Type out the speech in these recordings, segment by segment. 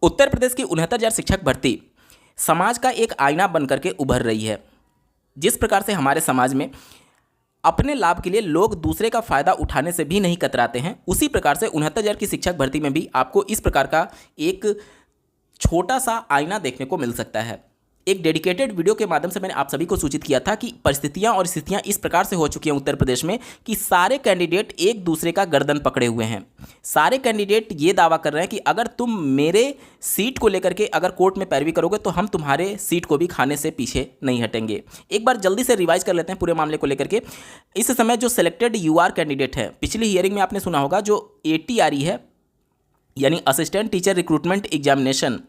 उत्तर प्रदेश की 69,000 शिक्षक भर्ती समाज का एक आईना बनकर के उभर रही है। जिस प्रकार से हमारे समाज में अपने लाभ के लिए लोग दूसरे का फायदा उठाने से भी नहीं कतराते हैं, उसी प्रकार से 69,000 की शिक्षक भर्ती में भी आपको इस प्रकार का एक छोटा सा आईना देखने को मिल सकता है। एक डेडिकेटेड वीडियो के माध्यम से मैंने आप सभी को सूचित किया था कि परिस्थितियां और स्थितियां इस प्रकार से हो चुकी हैं उत्तर प्रदेश में कि सारे कैंडिडेट एक दूसरे का गर्दन पकड़े हुए हैं। सारे कैंडिडेट ये दावा कर रहे हैं कि अगर तुम मेरे सीट को लेकर के अगर कोर्ट में पैरवी करोगे तो हम तुम्हारे सीट को भी खाने से पीछे नहीं हटेंगे। एक बार जल्दी से रिवाइज कर लेते हैं पूरे मामले को लेकर के। इस समय जो सिलेक्टेड यूआर कैंडिडेट है, पिछली हियरिंग में आपने सुना होगा, जो ATRE है यानी असिस्टेंट टीचर रिक्रूटमेंट एग्जामिनेशन,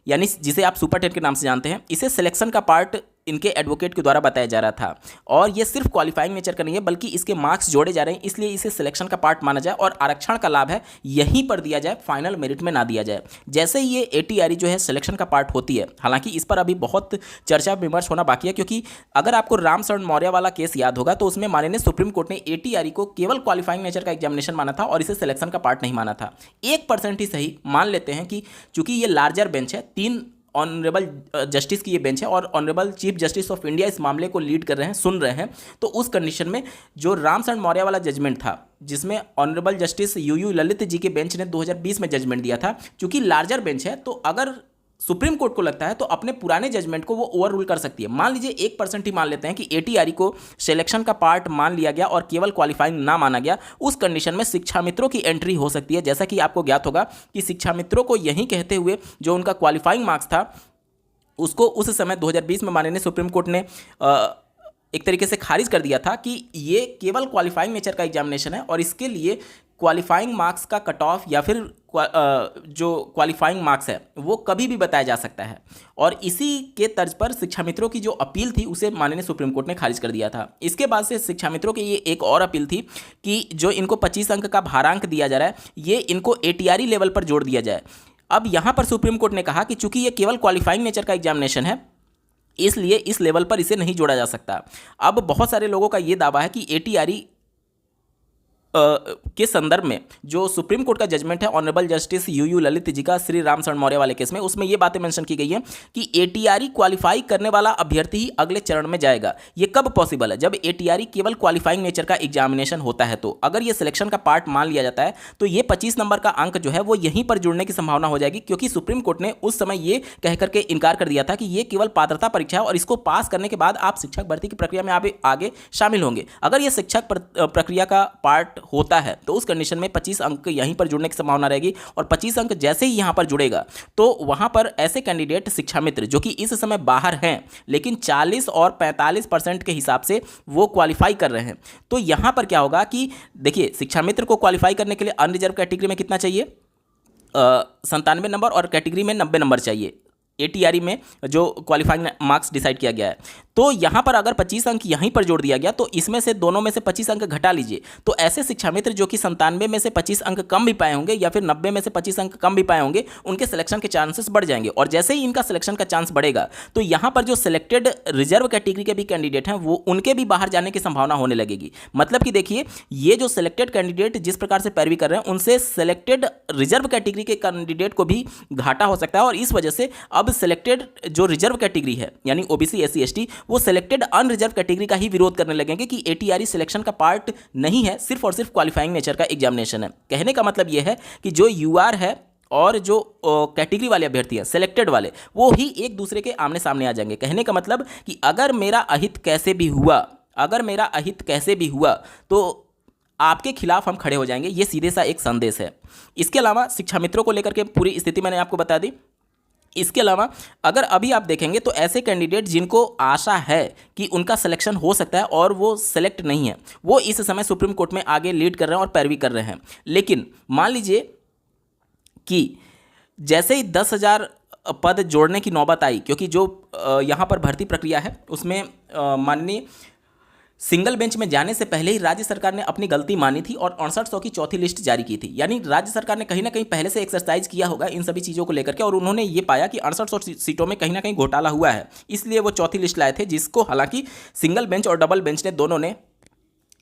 यानी जिसे आप सुपर 10 के नाम से जानते हैं, इसे सिलेक्शन का पार्ट इनके एडवोकेट के द्वारा बताया जा रहा था। और ये सिर्फ क्वालिफाइंग नेचर का नहीं है बल्कि इसके मार्क्स जोड़े जा रहे हैं, इसलिए इसे सिलेक्शन का पार्ट माना जाए और आरक्षण का लाभ है यहीं पर दिया जाए, फाइनल मेरिट में ना दिया जाए। जैसे ही ये ATRE जो है सिलेक्शन का पार्ट होती है, हालांकि इस पर अभी बहुत चर्चा विमर्श होना बाकी है, क्योंकि अगर आपको रामशरण मौर्य वाला केस याद होगा तो उसमें माननीय सुप्रीम कोर्ट ने ATRE को केवल क्वालिफाइंग नेचर का एग्जामिनेशन माना था और इसे सिलेक्शन का पार्ट नहीं माना था। 1% ही सही मान लेते हैं कि चूंकि ये लार्जर बेंच है, 3 ऑनरेबल जस्टिस की ये बेंच है और honourable chief justice of India इस मामले को लीड कर रहे हैं, सुन रहे हैं, तो उस कंडीशन में जो रामशरण मौर्य वाला जजमेंट था जिसमें honourable justice UU Lalit ji के बेंच ने 2020 में जजमेंट दिया था, चूंकि लार्जर बेंच है तो अगर सुप्रीम कोर्ट को लगता है तो अपने पुराने जजमेंट को वो ओवर रूल कर सकती है। मान लीजिए 1% ही मान लेते हैं कि ATRE को सिलेक्शन का पार्ट मान लिया गया और केवल क्वालिफाइंग ना माना गया, उस कंडीशन में शिक्षा मित्रों की एंट्री हो सकती है। जैसा कि आपको ज्ञात होगा कि शिक्षा मित्रों को यही कहते हुए जो उनका क्वालिफाइंग मार्क्स था उसको उस समय 2020 में माननीय सुप्रीम कोर्ट ने एक तरीके से खारिज कर दिया था कि ये केवल क्वालिफाइंग नेचर का एग्जामिनेशन है और इसके लिए क्वालिफाइंग मार्क्स का कट ऑफ या फिर जो क्वालिफाइंग मार्क्स है वो कभी भी बताया जा सकता है। और इसी के तर्ज पर शिक्षा मित्रों की जो अपील थी उसे माननीय सुप्रीम कोर्ट ने खारिज कर दिया था। इसके बाद से शिक्षा मित्रों की ये एक और अपील थी कि जो इनको 25 अंक का भारांक दिया जा रहा है ये इनको ATRE लेवल पर जोड़ दिया जाए। अब यहाँ पर सुप्रीम कोर्ट ने कहा कि चूंकि ये केवल क्वालिफाइंग नेचर का एग्जामिनेशन है इसलिए इस लेवल पर इसे नहीं जोड़ा जा सकता। अब बहुत सारे लोगों का ये दावा है कि ATRE के संदर्भ में जो सुप्रीम कोर्ट का जजमेंट है honourable justice UU Lalit ji का श्री रामशरण मौर्य वाले केस में, उसमें ये बातें मेंशन की गई है कि ATRE क्वालिफाई करने वाला अभ्यर्थी ही अगले चरण में जाएगा। ये कब पॉसिबल है? जब ATRE केवल क्वालिफाइंग नेचर का एग्जामिनेशन होता है। तो अगर ये सिलेक्शन का पार्ट मान लिया जाता है तो ये 25 नंबर का अंक जो है वो यहीं पर जुड़ने की संभावना हो जाएगी, क्योंकि सुप्रीम कोर्ट ने उस समय ये कह करके इनकार कर दिया था कि ये केवल पात्रता परीक्षा है और इसको पास करने के बाद आप शिक्षक भर्ती की प्रक्रिया में आप आगे शामिल होंगे। अगर ये शिक्षक प्रक्रिया का पार्ट होता है तो उस कंडीशन में 25 अंक यहीं पर जुड़ने की संभावना रहेगी और 25 अंक जैसे ही यहां पर जुड़ेगा तो वहां पर ऐसे कैंडिडेट शिक्षा मित्र जो कि इस समय बाहर हैं लेकिन 40 और 45% के हिसाब से वो क्वालिफाई कर रहे हैं, तो यहां पर क्या होगा कि देखिए शिक्षा मित्र को क्वालिफाई करने के लिए अनरिजर्व कैटेगरी में कितना चाहिए? 97 नंबर और कैटेगरी में 90 नंबर चाहिए। ATRE में जो क्वालिफाइंग मार्क्स डिसाइड किया गया है, तो यहाँ पर अगर 25 अंक यहीं पर जोड़ दिया गया तो इसमें से दोनों में से 25 अंक घटा लीजिए, तो ऐसे शिक्षा मित्र जो कि 97 में से 25 अंक कम भी पाए होंगे या फिर 90 में से 25 अंक कम भी पाए होंगे, उनके सिलेक्शन के चांसेस बढ़ जाएंगे। और जैसे ही इनका सिलेक्शन का चांस बढ़ेगा तो यहाँ पर जो सिलेक्टेड रिजर्व कैटेगरी के भी कैंडिडेट हैं वो उनके भी बाहर जाने की संभावना होने लगेगी। मतलब कि देखिए ये जो सिलेक्टेड कैंडिडेट जिस प्रकार से पैरवी कर रहे हैं उनसे सिलेक्टेड रिजर्व कैटेगरी के कैंडिडेट को भी घाटा हो सकता है और इस वजह से अब सिलेक्टेड जो रिजर्व कैटेगरी है यानी OBC SC ST वो सिलेक्टेड अनरिजर्व कैटेगरी का ही विरोध करने लगेंगे कि ATRE सिलेक्शन का पार्ट नहीं है, सिर्फ और सिर्फ क्वालिफाइंग नेचर का एग्जामिनेशन है। कहने का मतलब यह है कि जो UR है और जो कैटेगरी वाले अभ्यर्थी हैं सिलेक्टेड वाले वो ही एक दूसरे के आमने सामने आ जाएंगे। कहने का मतलब कि अगर मेरा अहित कैसे भी हुआ तो आपके खिलाफ हम खड़े हो जाएंगे, ये सीधे सा एक संदेश है। इसके अलावा शिक्षा मित्रों को लेकर के पूरी स्थिति मैंने आपको बता दी। इसके अलावा अगर अभी आप देखेंगे तो ऐसे कैंडिडेट जिनको आशा है कि उनका सिलेक्शन हो सकता है और वो सेलेक्ट नहीं है, वो इस समय सुप्रीम कोर्ट में आगे लीड कर रहे हैं और पैरवी कर रहे हैं। लेकिन मान लीजिए कि जैसे ही 10,000 पद जोड़ने की नौबत आई, क्योंकि जो यहाँ पर भर्ती प्रक्रिया है उसमें माननीय सिंगल बेंच में जाने से पहले ही राज्य सरकार ने अपनी गलती मानी थी और 6800 की चौथी लिस्ट जारी की थी। यानी राज्य सरकार ने कहीं ना कहीं पहले से एक्सरसाइज किया होगा इन सभी चीज़ों को लेकर के और उन्होंने ये पाया कि 6800 सीटों में कहीं ना कहीं घोटाला हुआ है, इसलिए वो चौथी लिस्ट लाए थे, जिसको हालांकि सिंगल बेंच और डबल बेंच ने दोनों ने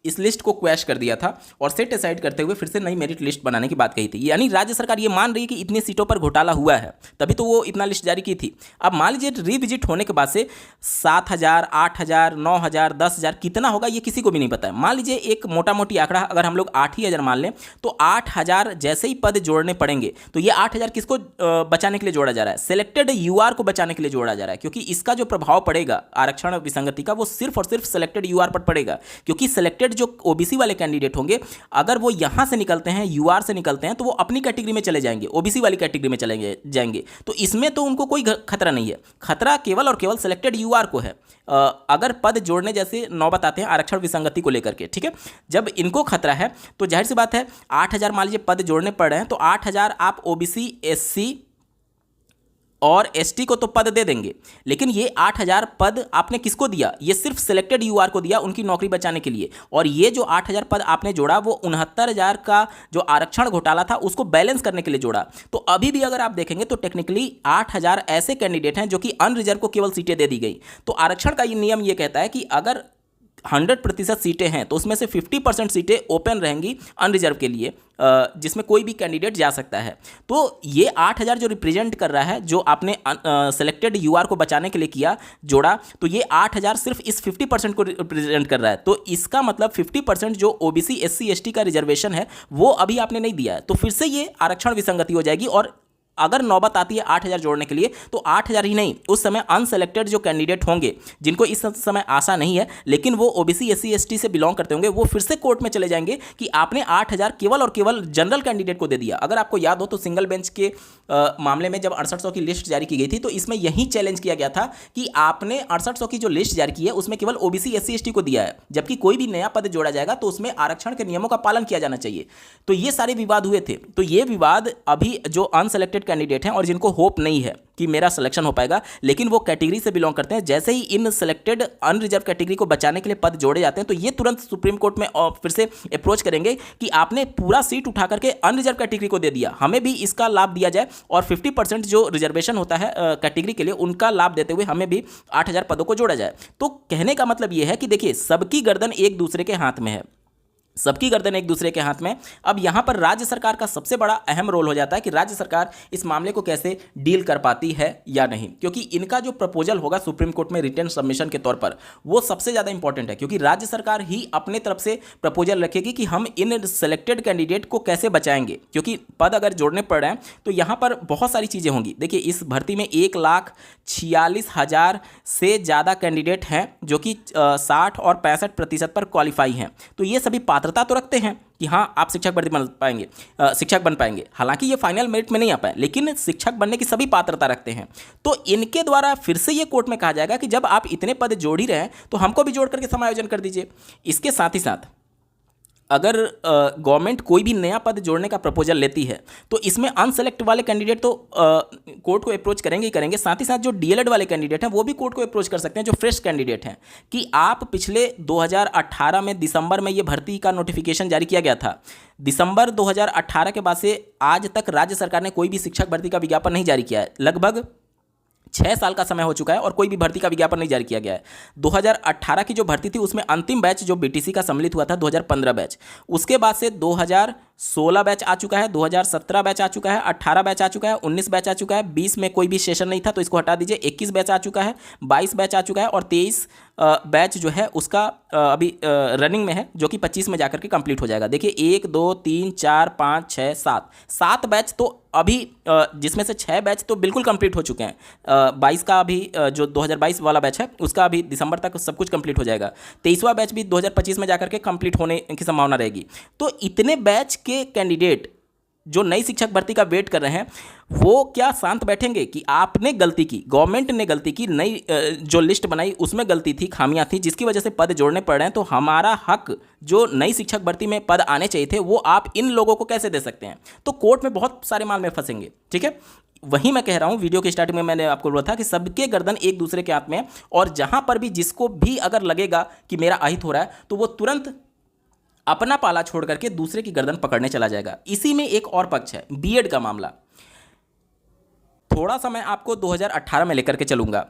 इस लिस्ट को क्वैश कर दिया था और सेट असाइड करते हुए फिर से नई मेरिट लिस्ट बनाने की बात कही थी। यानी राज्य सरकार ये मान रही है कि इतनी सीटों पर घोटाला हुआ है, तभी तो वो इतना लिस्ट जारी की थी। अब मान लीजिए रीविजिट होने के बाद से 7,000, 8,000, 9,000, 10,000 कितना होगा ये किसी को भी नहीं पता है। मान लीजिए एक मोटा मोटी आंकड़ा अगर हम लोग 8,000 मान लें तो 8,000 जैसे ही पद जोड़ने पड़ेंगे तो ये 8,000 किसको बचाने के लिए जोड़ा जा रहा है? सिलेक्टेड यूआर को बचाने के लिए जोड़ा जा रहा है, क्योंकि इसका जो प्रभाव पड़ेगा आरक्षण विसंगति का वो सिर्फ और सिर्फ सिलेक्टेड यूआर पर पड़ेगा। क्योंकि सिलेक्टेड जो ओबीसी वाले कैंडिडेट होंगे अगर वो यहां से निकलते हैं, यूआर से निकलते हैं, तो वो अपनी कैटेगरी में चले जाएंगे, ओबीसी वाली कैटेगरी में चले जाएंगे। तो इसमें तो उनको कोई खतरा नहीं है, खतरा केवल और केवल सिलेक्टेड यूआर को है। अगर पद जोड़ने जैसे नौबत आते हैं आरक्षण विसंगति को लेकर के, ठीक है, जब इनको खतरा है तो जाहिर सी बात है 8,000 मान लीजिए पद जोड़ने पड़ रहे हैं तो 8,000 आप ओबीसी, एससी और एसटी को तो पद दे देंगे, लेकिन ये 8,000 पद आपने किसको दिया? ये सिर्फ सिलेक्टेड यूआर को दिया उनकी नौकरी बचाने के लिए। और ये जो 8,000 पद आपने जोड़ा वो 69,000 का जो आरक्षण घोटाला था उसको बैलेंस करने के लिए जोड़ा। तो अभी भी अगर आप देखेंगे तो टेक्निकली 8,000 ऐसे कैंडिडेट हैं जो कि अनरिजर्व को केवल सीटें दे दी गई। तो आरक्षण का ये नियम ये कहता है कि अगर 100% सीटें हैं तो उसमें से 50% सीटें ओपन रहेंगी अनरिजर्व के लिए, जिसमें कोई भी कैंडिडेट जा सकता है। तो ये 8,000 जो रिप्रेजेंट कर रहा है, जो आपने सेलेक्टेड यूआर को बचाने के लिए किया जोड़ा, तो ये 8,000 सिर्फ इस 50% को रिप्रेजेंट कर रहा है। तो इसका मतलब 50% जो ओबीसी, एससी, एसटी का रिजर्वेशन है वो अभी आपने नहीं दिया है, तो फिर से ये आरक्षण विसंगति हो जाएगी। और अगर नौबत आती है 8,000 जोड़ने के लिए तो 8,000 ही नहीं, उस समय अनसेलेक्टेड जो कैंडिडेट होंगे जिनको इस समय आशा नहीं है लेकिन वो ओबीसी, एससी, एसटी से बिलोंग करते होंगे, वो फिर से कोर्ट में चले जाएंगे कि आपने 8,000 केवल और केवल जनरल कैंडिडेट को दे दिया। अगर आपको याद हो तो सिंगल बेंच के मामले में जब 6800 की लिस्ट जारी की गई थी तो इसमें यही चैलेंज किया गया था कि आपने 6800 की जो लिस्ट जारी की है उसमें केवल ओबीसी, एससी, एसटी को दिया है, जबकि कोई भी नया पद जोड़ा जाएगा तो उसमें आरक्षण के नियमों का पालन किया जाना चाहिए। तो ये सारे विवाद हुए थे। तो ये विवाद अभी जो अनसेलेक्टेड कैंडिडेट हैं और जिनको होप नहीं है कि मेरा सिलेक्शन हो पाएगा, लेकिन वो कैटेगरी से बिलोंग करते हैं, जैसे ही इन सिलेक्टेड अनरिजर्व कैटेगरी को बचाने के लिए पद जोड़े जाते हैं तो ये तुरंत सुप्रीम कोर्ट में फिर से अप्रोच करेंगे कि आपने पूरा सीट उठा करके अनरिजर्व कैटेगरी को दे दिया, हमें भी इसका लाभ दिया जाए और 50% जो रिजर्वेशन होता है कैटेगरी के लिए उनका लाभ देते हुए हमें भी 8,000 पदों को जोड़ा जाए। तो कहने का मतलब ये है कि देखिए सबकी गर्दन एक दूसरे के हाथ में है, सबकी गर्दन एक दूसरे के हाथ में। अब यहाँ पर राज्य सरकार का सबसे बड़ा अहम रोल हो जाता है कि राज्य सरकार इस मामले को कैसे डील कर पाती है या नहीं, क्योंकि इनका जो प्रपोजल होगा सुप्रीम कोर्ट में रिटन सबमिशन के तौर पर वो सबसे ज़्यादा इंपॉर्टेंट है, क्योंकि राज्य सरकार ही अपने तरफ से प्रपोजल रखेगी कि हम इन सेलेक्टेड कैंडिडेट को कैसे बचाएंगे, क्योंकि पद अगर जोड़ने पड़ रहे हैं तो यहाँ पर बहुत सारी चीज़ें होंगी। देखिए इस भर्ती में 1,46,000 से ज़्यादा कैंडिडेट हैं जो कि 60 और 65% पर क्वालिफाई हैं। तो ये सभी पात्रता तो रखते हैं कि हाँ आप शिक्षक भर्ती बन पाएंगे, शिक्षक बन पाएंगे, हालांकि ये फाइनल मेरिट में नहीं आ पाए लेकिन शिक्षक बनने की सभी पात्रता रखते हैं। तो इनके द्वारा फिर से ये कोर्ट में कहा जाएगा कि जब आप इतने पद जोड़ ही रहे हैं तो हमको भी जोड़ करके समायोजन कर दीजिए। इसके साथ ही साथ अगर गवर्नमेंट कोई भी नया पद जोड़ने का प्रपोजल लेती है तो इसमें अनसेलेक्ट वाले कैंडिडेट तो कोर्ट को अप्रोच करेंगे ही करेंगे, साथ ही साथ जो डीएलएड वाले कैंडिडेट हैं वो भी कोर्ट को अप्रोच कर सकते हैं, जो फ्रेश कैंडिडेट हैं, कि आप पिछले 2018 में दिसंबर में ये भर्ती का नोटिफिकेशन जारी किया गया था। दिसंबर 2018 के बाद से आज तक राज्य सरकार ने कोई भी शिक्षक भर्ती का विज्ञापन नहीं जारी किया है। लगभग 6 साल का समय हो चुका है और कोई भी भर्ती का विज्ञापन नहीं जारी किया गया है। 2018 की जो भर्ती थी उसमें अंतिम बैच जो बीटीसी का सम्मिलित हुआ था 2015 बैच, उसके बाद से 2016 बैच आ चुका है, 2017 बैच आ चुका है, 18 बैच आ चुका है, 19 बैच आ चुका है, 20 में कोई भी सेशन नहीं था तो इसको हटा दीजिए, 21 बैच आ चुका है, 22 बैच आ चुका है और 23 बैच जो है उसका अभी रनिंग में है, जो कि 25 में जाकर के कंप्लीट हो जाएगा। देखिए 1 2 3 4 5 6 7 बैच तो अभी जिसमें से 6 बैच तो बिल्कुल कंप्लीट हो चुके हैं। 22 का अभी जो 2022 वाला बैच है उसका अभी दिसंबर तक सब कुछ कंप्लीट हो जाएगा। 23वां बैच भी 2025 में जाकर के कंप्लीट होने की संभावना रहेगी। तो इतने बैच के कैंडिडेट जो नई शिक्षक भर्ती का वेट कर रहे हैं वो क्या शांत बैठेंगे कि आपने गलती की, गवर्नमेंट ने गलती की, नई जो लिस्ट बनाई उसमें गलती थी, खामियां थी, जिसकी वजह से पद जोड़ने पड़ रहे हैं, तो हमारा हक जो नई शिक्षक भर्ती में पद आने चाहिए थे वो आप इन लोगों को कैसे दे सकते हैं? तो कोर्ट में बहुत सारे मामले फंसेंगे। ठीक है, वही मैं कह रहा हूँ, वीडियो के स्टार्टिंग में मैंने आपको बोला था कि सबके गर्दन एक दूसरे के हाथ में है और जहां पर भी जिसको भी अगर लगेगा कि मेरा अहित हो रहा है तो वो तुरंत अपना पाला छोड़ करके दूसरे की गर्दन पकड़ने चला जाएगा। इसी में एक और पक्ष है, बीएड का मामला। थोड़ा सा मैं आपको 2018 में लेकर के चलूंगा।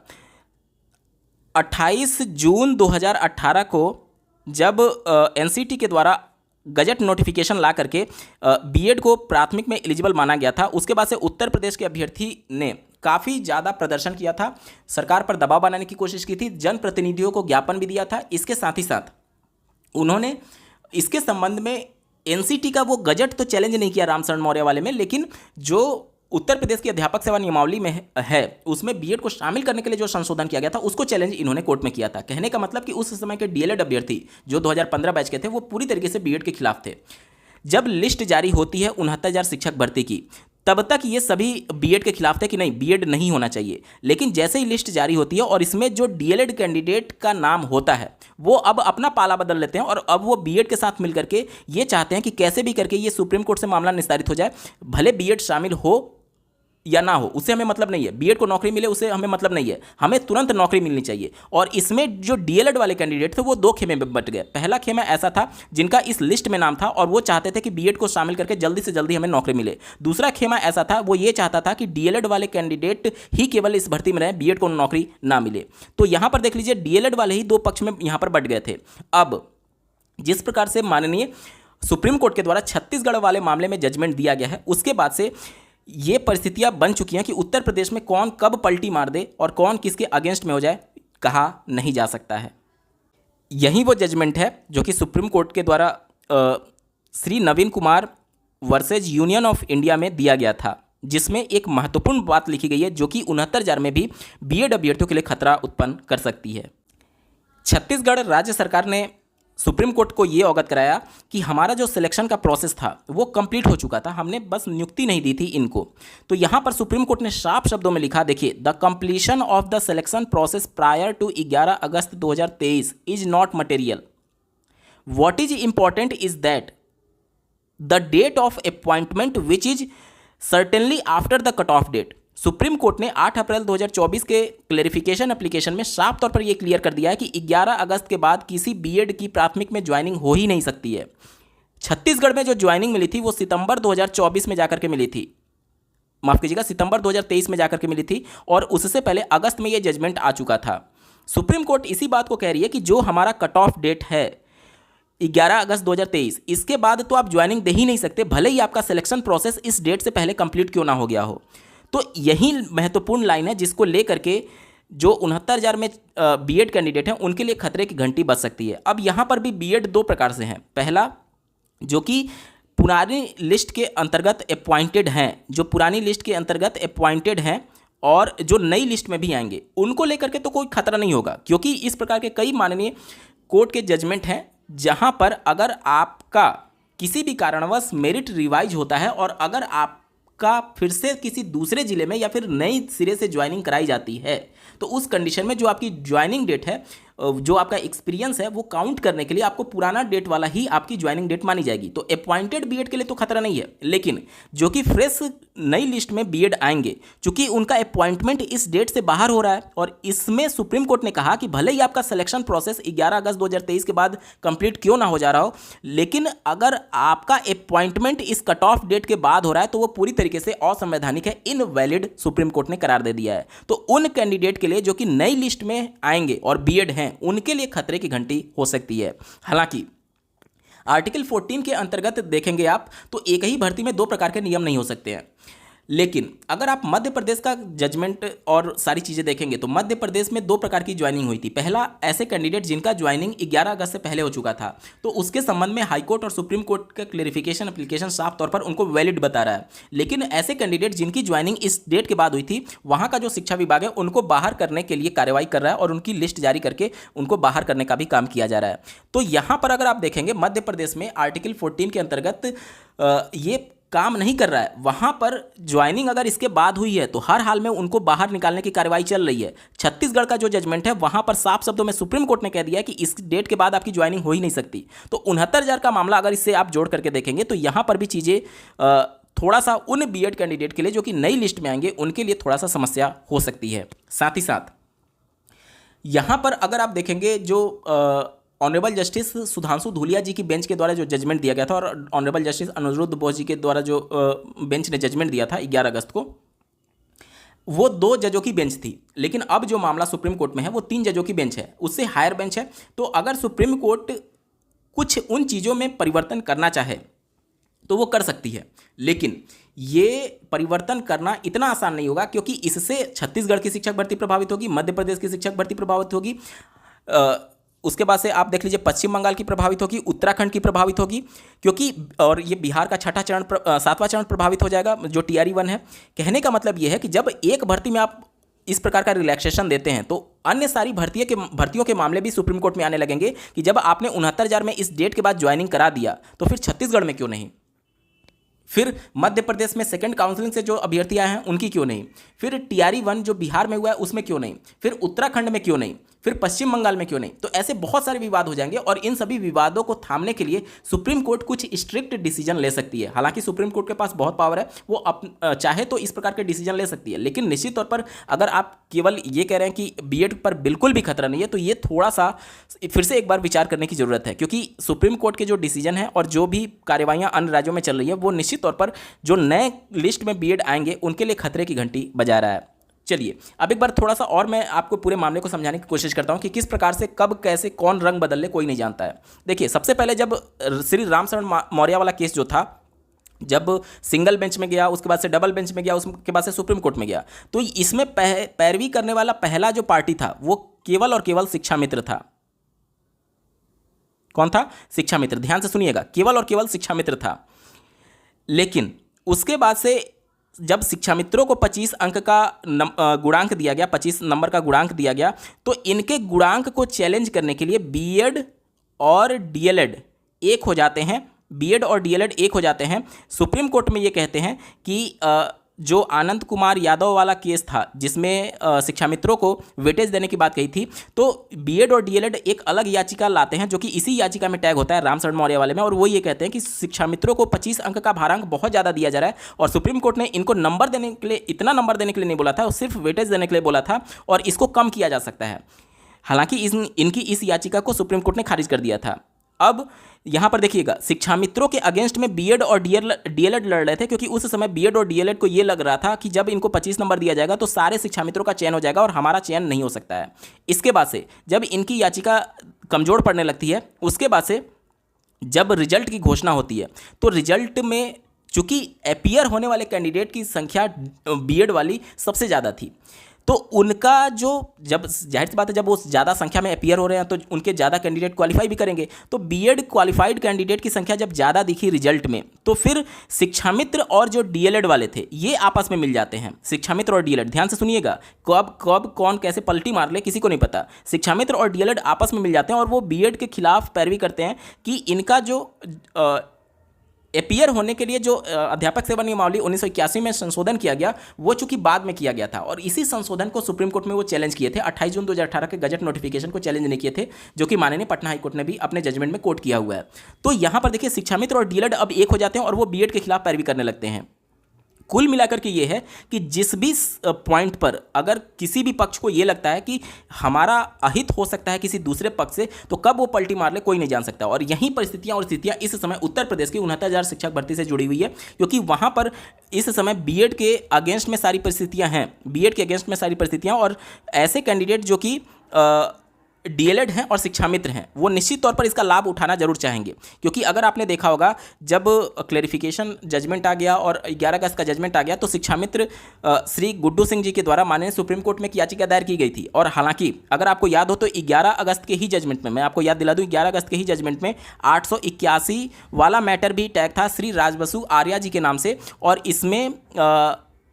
28 जून 2018 को जब एनसीटी के द्वारा गजट नोटिफिकेशन ला करके बीएड को प्राथमिक में एलिजिबल माना गया था, उसके बाद से उत्तर प्रदेश के अभ्यर्थी ने काफ़ी ज़्यादा प्रदर्शन किया था, सरकार पर दबाव बनाने की कोशिश की थी, जनप्रतिनिधियों को ज्ञापन भी दिया था। इसके साथ ही साथ उन्होंने इसके संबंध में एनसीटी का वो गजट तो चैलेंज नहीं किया रामशरण मौर्य वाले में, लेकिन जो उत्तर प्रदेश की अध्यापक सेवा नियमावली में है उसमें बीएड को शामिल करने के लिए जो संशोधन किया गया था उसको चैलेंज इन्होंने कोर्ट में किया था। कहने का मतलब कि उस समय के डीएलएड अभ्यर्थी जो 2015 बैच के थे वो पूरी तरीके से बीएड के खिलाफ थे। जब लिस्ट जारी होती है 69,000 शिक्षक भर्ती की, तब तक ये सभी बीएड के खिलाफ थे कि नहीं बीएड नहीं होना चाहिए। लेकिन जैसे ही लिस्ट जारी होती है और इसमें जो डीएलएड कैंडिडेट का नाम होता है वो अब अपना पाला बदल लेते हैं और अब वो बीएड के साथ मिल करके ये चाहते हैं कि कैसे भी करके ये सुप्रीम कोर्ट से मामला निस्तारित हो जाए, भले बीएड शामिल हो या ना हो उससे हमें मतलब नहीं है, बीएड को नौकरी मिले उससे हमें मतलब नहीं है, हमें तुरंत नौकरी मिलनी चाहिए। और इसमें जो डीएलएड वाले कैंडिडेट थे वो दो खेमे में बट गए। पहला खेमा ऐसा था जिनका इस लिस्ट में नाम था और वो चाहते थे कि बीएड को शामिल करके जल्दी से जल्दी हमें नौकरी मिले। दूसरा खेमा ऐसा था, वो ये चाहता था कि डीएलएड वाले कैंडिडेट ही केवल इस भर्ती में रहे, बीएड को नौकरी ना मिले। तो यहाँ पर देख लीजिए डीएलएड वाले ही दो पक्ष में यहाँ पर बट गए थे। अब जिस प्रकार से माननीय सुप्रीम कोर्ट के द्वारा छत्तीसगढ़ वाले मामले में जजमेंट दिया गया है, उसके बाद से ये परिस्थितियां बन चुकी हैं कि उत्तर प्रदेश में कौन कब पलटी मार दे और कौन किसके अगेंस्ट में हो जाए कहा नहीं जा सकता है। यही वो जजमेंट है जो कि सुप्रीम कोर्ट के द्वारा Shri Naveen Kumar versus union of India में दिया गया था, जिसमें एक महत्वपूर्ण बात लिखी गई है जो कि 69,000 में भी बीएड अभ्यर्थियों के लिए खतरा उत्पन्न कर सकती है। छत्तीसगढ़ राज्य सरकार ने सुप्रीम कोर्ट को ये अवगत कराया कि हमारा जो सिलेक्शन का प्रोसेस था वो कंप्लीट हो चुका था, हमने बस नियुक्ति नहीं दी थी इनको। तो यहाँ पर सुप्रीम कोर्ट ने साफ शब्दों में लिखा, देखिए, the completion of the selection process prior to 11 August 2023 is not material. What is important is that the date of appointment which is certainly after the cut off date. Supreme court ने 8 अप्रैल 2024 के clarification application में साफ तौर पर यह clear कर दिया है कि 11 अगस्त के बाद किसी बीएड की प्राथमिक में ज्वाइनिंग हो ही नहीं सकती है। छत्तीसगढ़ में जो ज्वाइनिंग मिली थी वो सितंबर 2024 में जाकर के मिली थी, माफ कीजिएगा सितंबर 2023 में जाकर के मिली थी और उससे पहले अगस्त में यह जजमेंट आ चुका था। सुप्रीम कोर्ट इसी बात को कह रही है कि जो हमारा कट ऑफ डेट है 11 अगस्त 2023, इसके बाद तो आप ज्वाइनिंग दे ही नहीं सकते, भले ही आपका सिलेक्शन प्रोसेस इस डेट से पहले कंप्लीट क्यों ना हो गया हो। तो यही महत्वपूर्ण लाइन है जिसको लेकर के जो 69,000 में बीएड कैंडिडेट हैं उनके लिए खतरे की घंटी बज सकती है। अब यहाँ पर भी बीएड दो प्रकार से हैं। पहला जो कि पुरानी लिस्ट के अंतर्गत अपॉइंटेड हैं, जो पुरानी लिस्ट के अंतर्गत अपॉइंटेड हैं और जो नई लिस्ट में भी आएंगे उनको लेकर के तो कोई खतरा नहीं होगा, क्योंकि इस प्रकार के कई माननीय कोर्ट के जजमेंट हैं जहाँ पर अगर आपका किसी भी कारणवश मेरिट रिवाइज होता है और अगर आप का फिर से किसी दूसरे जिले में या फिर नई सिरे से ज्वाइनिंग कराई जाती है तो उस कंडीशन में जो आपकी ज्वाइनिंग डेट है, जो आपका एक्सपीरियंस है, वो काउंट करने के लिए आपको पुराना डेट वाला ही आपकी ज्वाइनिंग डेट मानी जाएगी। तो अपॉइंटेड बीएड के लिए तो खतरा नहीं है, लेकिन जो कि फ्रेश नई लिस्ट में बीएड आएंगे, चूंकि उनका अपॉइंटमेंट इस डेट से बाहर हो रहा है और इसमें सुप्रीम कोर्ट ने कहा कि भले ही आपका सिलेक्शन प्रोसेस 11 अगस्त 2023 के बाद कंप्लीट क्यों ना हो जा रहा हो, लेकिन अगर आपका अपॉइंटमेंट इस कट ऑफ डेट के बाद हो रहा है तो वो पूरी तरीके से असंवैधानिक है, इनवैलिड सुप्रीम कोर्ट ने करार दे दिया है। तो उन कैंडिडेट के लिए जो कि नई लिस्ट में आएंगे और बीएड हैं उनके लिए खतरे की घंटी हो सकती है। हालांकि आर्टिकल 14 के अंतर्गत देखेंगे आप तो एक ही भर्ती में दो प्रकार के नियम नहीं हो सकते हैं, लेकिन अगर आप मध्य प्रदेश का जजमेंट और सारी चीज़ें देखेंगे तो मध्य प्रदेश में दो प्रकार की ज्वाइनिंग हुई थी। पहला, ऐसे कैंडिडेट जिनका ज्वाइनिंग 11 अगस्त से पहले हो चुका था, तो उसके संबंध में हाईकोर्ट और सुप्रीम कोर्ट का क्लेरिफिकेशन एप्लीकेशन साफ तौर पर उनको वैलिड बता रहा है। लेकिन ऐसे कैंडिडेट जिनकी ज्वाइनिंग इस डेट के बाद हुई थी, वहाँ का जो शिक्षा विभाग है उनको बाहर करने के लिए कार्रवाई कर रहा है और उनकी लिस्ट जारी करके उनको बाहर करने का भी काम किया जा रहा है। तो यहाँ पर अगर आप देखेंगे मध्य प्रदेश में आर्टिकल 14 के अंतर्गत ये काम नहीं कर रहा है। वहां पर ज्वाइनिंग अगर इसके बाद हुई है तो हर हाल में उनको बाहर निकालने की कार्रवाई चल रही है। छत्तीसगढ़ का जो जजमेंट है वहां पर साफ शब्दों में सुप्रीम कोर्ट ने कह दिया है कि इस डेट के बाद आपकी ज्वाइनिंग हो ही नहीं सकती। तो 69,000 का मामला अगर इससे आप जोड़ करके देखेंगे तो यहां पर भी चीज़ें थोड़ा सा उन बीएड कैंडिडेट के लिए जो कि नई लिस्ट में आएंगे उनके लिए थोड़ा सा समस्या हो सकती है। साथ ही साथ यहां पर अगर आप देखेंगे जो ऑनरेबल जस्टिस सुधांशु धूलिया जी की बेंच के द्वारा जो जजमेंट दिया गया था और ऑनरेबल जस्टिस अनुरुद्ध बोस जी के द्वारा जो बेंच ने जजमेंट दिया था 11 अगस्त को, वो 2 जजों की बेंच थी। लेकिन अब जो मामला सुप्रीम कोर्ट में है वो 3 जजों की बेंच है, उससे हायर बेंच है। तो अगर सुप्रीम कोर्ट कुछ उन चीज़ों में परिवर्तन करना चाहे तो वो कर सकती है, लेकिन ये परिवर्तन करना इतना आसान नहीं होगा, क्योंकि इससे छत्तीसगढ़ की शिक्षक भर्ती प्रभावित होगी, मध्य प्रदेश की शिक्षक भर्ती प्रभावित होगी, उसके बाद से आप देख लीजिए पश्चिम बंगाल की प्रभावित होगी, उत्तराखंड की प्रभावित होगी, क्योंकि और ये बिहार का सातवां चरण प्रभावित हो जाएगा जो TRE-1 है। कहने का मतलब ये है कि जब एक भर्ती में आप इस प्रकार का रिलैक्सेशन देते हैं तो अन्य सारी भर्तियों के मामले भी सुप्रीम कोर्ट में आने लगेंगे कि जब आपने 69,000 में इस डेट के बाद ज्वाइनिंग करा दिया तो फिर छत्तीसगढ़ में क्यों नहीं, फिर मध्य प्रदेश में सेकंड काउंसलिंग से जो अभ्यर्थी आए हैं उनकी क्यों नहीं, फिर TRE-1 जो बिहार में हुआ है उसमें क्यों नहीं, फिर उत्तराखंड में क्यों नहीं, फिर पश्चिम बंगाल में क्यों नहीं। तो ऐसे बहुत सारे विवाद हो जाएंगे और इन सभी विवादों को थामने के लिए सुप्रीम कोर्ट कुछ स्ट्रिक्ट डिसीजन ले सकती है। हालांकि सुप्रीम कोर्ट के पास बहुत पावर है, वो चाहे तो इस प्रकार के डिसीजन ले सकती है, लेकिन निश्चित तौर पर अगर आप केवल ये कह रहे हैं कि बीएड पर बिल्कुल भी खतरा नहीं है तो ये थोड़ा सा फिर से एक बार विचार करने की जरूरत है, क्योंकि सुप्रीम कोर्ट के जो डिसीजन है और जो भी कार्यवाहियां अन्य राज्यों में चल रही है वो निश्चित तौर पर जो नए लिस्ट में बीएड आएंगे उनके लिए खतरे की घंटी बजा रहा है। चलिए अब एक बार थोड़ा सा और मैं आपको पूरे मामले को समझाने की कोशिश करता हूं कि किस प्रकार से कब कैसे कौन रंग बदल ले कोई नहीं जानता है। देखिए सबसे पहले जब श्री रामशरण मौर्य वाला केस जो था, जब सिंगल बेंच में गया, उसके बाद से डबल बेंच में गया, उसके बाद से सुप्रीम कोर्ट में गया, तो इसमें पैरवी करने वाला पहला जो पार्टी था वो केवल और केवल शिक्षा मित्र था। कौन था? शिक्षा मित्र। ध्यान से सुनिएगा, केवल और केवल शिक्षा मित्र था। लेकिन उसके बाद से जब शिक्षा मित्रों को 25 अंक का गुणांक दिया गया, 25 नंबर का गुणांक दिया गया, तो इनके गुणांक को चैलेंज करने के लिए बीएड और डीएलएड एक हो जाते हैं, बीएड और डीएलएड एक हो जाते हैं। सुप्रीम कोर्ट में ये कहते हैं कि जो आनंद कुमार यादव वाला केस था जिसमें शिक्षा मित्रों को वेटेज देने की बात कही थी, तो बीएड और डीएलएड एक अलग याचिका लाते हैं जो कि इसी याचिका में टैग होता है रामशरण मौर्य वाले में, और वो ये कहते हैं कि शिक्षा मित्रों को 25 अंक का भारांक बहुत ज़्यादा दिया जा रहा है और सुप्रीम कोर्ट ने इनको नंबर देने के लिए, इतना नंबर देने के लिए नहीं बोला था, सिर्फ वेटेज देने के लिए बोला था और इसको कम किया जा सकता है। हालांकि इनकी इस याचिका को सुप्रीम कोर्ट ने खारिज कर दिया था। अब यहाँ पर देखिएगा, शिक्षा मित्रों के अगेंस्ट में बीएड और डीएलएड लड़ रहे थे, क्योंकि उस समय बीएड और डीएलएड को ये लग रहा था कि जब इनको 25 नंबर दिया जाएगा तो सारे शिक्षा मित्रों का चयन हो जाएगा और हमारा चयन नहीं हो सकता है। इसके बाद से जब इनकी याचिका कमजोर पड़ने लगती है, उसके बाद से जब रिजल्ट की घोषणा होती है तो रिजल्ट में चूंकि अपीयर होने वाले कैंडिडेट की संख्या बीएड वाली सबसे ज़्यादा थी, तो उनका जो, जब जाहिर सी बात है जब वो ज़्यादा संख्या में अपीयर हो रहे हैं तो उनके ज़्यादा कैंडिडेट क्वालिफाई भी करेंगे, तो बीएड क्वालिफाइड कैंडिडेट की संख्या जब ज़्यादा दिखी रिजल्ट में, तो फिर शिक्षा मित्र और जो डीएलएड वाले थे ये आपस में मिल जाते हैं। शिक्षा मित्र और डीएलएड, ध्यान से सुनिएगा, कब कौन कैसे पलटी मार ले किसी को नहीं पता। शिक्षा मित्र और डीएलएड आपस में मिल जाते हैं और वो बीएड के खिलाफ पैरवी करते हैं कि इनका जो अपीयर होने के लिए जो अध्यापक सेवा नियमावली 1981 में संशोधन किया गया, वो चूंकि बाद में किया गया था और इसी संशोधन को सुप्रीम कोर्ट में वो चैलेंज किए थे। 28 जून 2018 के गजट नोटिफिकेशन को चैलेंज नहीं किए थे, जो कि माननीय पटना हाईकोर्ट ने भी अपने जजमेंट में कोट किया हुआ है। तो यहां पर देखिए शिक्षा मित्र और डीएलएड अब एक हो जाते हैं और वो बीएड के खिलाफ पैरवी करने लगते हैं। कुल मिलाकर के ये है कि जिस भी पॉइंट पर अगर किसी भी पक्ष को ये लगता है कि हमारा अहित हो सकता है किसी दूसरे पक्ष से, तो कब वो पलटी मार ले कोई नहीं जान सकता। और यही परिस्थितियां और स्थितियां इस समय उत्तर प्रदेश की 69,000 शिक्षक भर्ती से जुड़ी हुई है, क्योंकि वहां पर इस समय बीएड के अगेंस्ट में सारी परिस्थितियां हैं, बीएड के अगेंस्ट में सारी परिस्थितियां, और ऐसे कैंडिडेट जो कि डीएलएड हैं और शिक्षा मित्र हैं वो निश्चित तौर पर इसका लाभ उठाना जरूर चाहेंगे। क्योंकि अगर आपने देखा होगा जब क्लैरिफिकेशन जजमेंट आ गया और 11 अगस्त का जजमेंट आ गया, तो शिक्षा मित्र श्री गुड्डू सिंह जी के द्वारा माननीय सुप्रीम कोर्ट में एक याचिका दायर की गई थी। और हालांकि अगर आपको याद हो तो 11 अगस्त के ही जजमेंट में, मैं आपको याद दिला दूं, 11 अगस्त के ही जजमेंट में 881 वाला मैटर भी टैग था श्री राजबसु आर्या जी के नाम से, और इसमें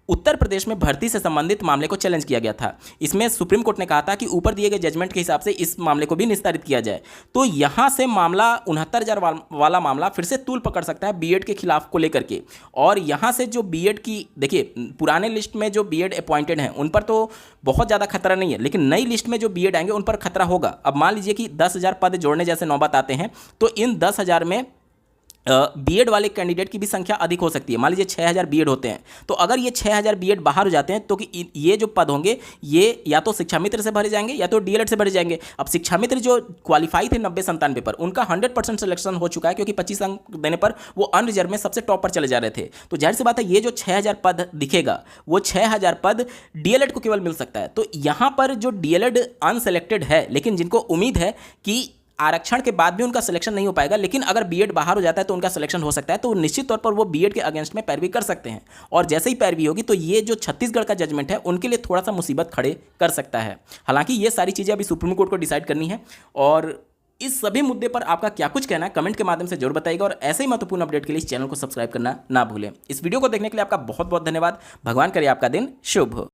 उत्तर प्रदेश में भर्ती से संबंधित मामले को चैलेंज किया गया था। इसमें सुप्रीम कोर्ट ने कहा था कि ऊपर दिए गए जजमेंट के हिसाब से इस मामले को भी निस्तारित किया जाए। तो यहां से मामला 69,000 वाला मामला फिर से तूल पकड़ सकता है बीएड के खिलाफ को लेकर के। और यहां से जो बीएड की, देखिए पुराने लिस्ट में जो बीएड अपॉइंटेड हैं उन पर तो बहुत ज़्यादा खतरा नहीं है, लेकिन नई लिस्ट में जो बीएड आएंगे उन पर खतरा होगा। अब मान लीजिए कि 10,000 पद जोड़ने जैसे नौबत आते हैं, तो इन 10,000 में बीएड वाले कैंडिडेट की भी संख्या अधिक हो सकती है। मान लीजिए 6,000 बीएड होते हैं, तो अगर ये 6,000 बीएड बाहर हो जाते हैं तो कि ये जो पद होंगे ये या तो शिक्षा मित्र से भरे जाएंगे या तो डीएलएड से भरे जाएंगे। अब शिक्षा मित्र जो क्वालिफाई थे 90-97 पर, उनका 100% सिलेक्शन हो चुका है, क्योंकि 25 अंक देने पर वो अनरिजर्व में सबसे टॉप पर चले जा रहे थे। तो जाहिर सी बात है ये जो 6,000 पद दिखेगा वो 6,000 पद डीएलएड को केवल मिल सकता है। तो यहाँ पर जो डीएलएड अनसेलेक्टेड है, लेकिन जिनको उम्मीद है कि आरक्षण के बाद भी उनका सिलेक्शन नहीं हो पाएगा, लेकिन अगर बीएड बाहर हो जाता है तो उनका सिलेक्शन हो सकता है, तो निश्चित तौर पर वो बीएड के अगेंस्ट में पैरवी कर सकते हैं। और जैसे ही पैरवी होगी तो ये जो छत्तीसगढ़ का जजमेंट है उनके लिए थोड़ा सा मुसीबत खड़े कर सकता है। हालांकि ये सारी चीज़ें अभी सुप्रीम कोर्ट को डिसाइड करनी है, और इस सभी मुद्दे पर आपका क्या कुछ कहना है कमेंट के माध्यम से जरूर बताइएगा। और ऐसे ही महत्वपूर्ण अपडेट के लिए इस चैनल को सब्सक्राइब करना ना भूलें। इस वीडियो को देखने के लिए आपका बहुत बहुत धन्यवाद। भगवान करे आपका दिन शुभ हो।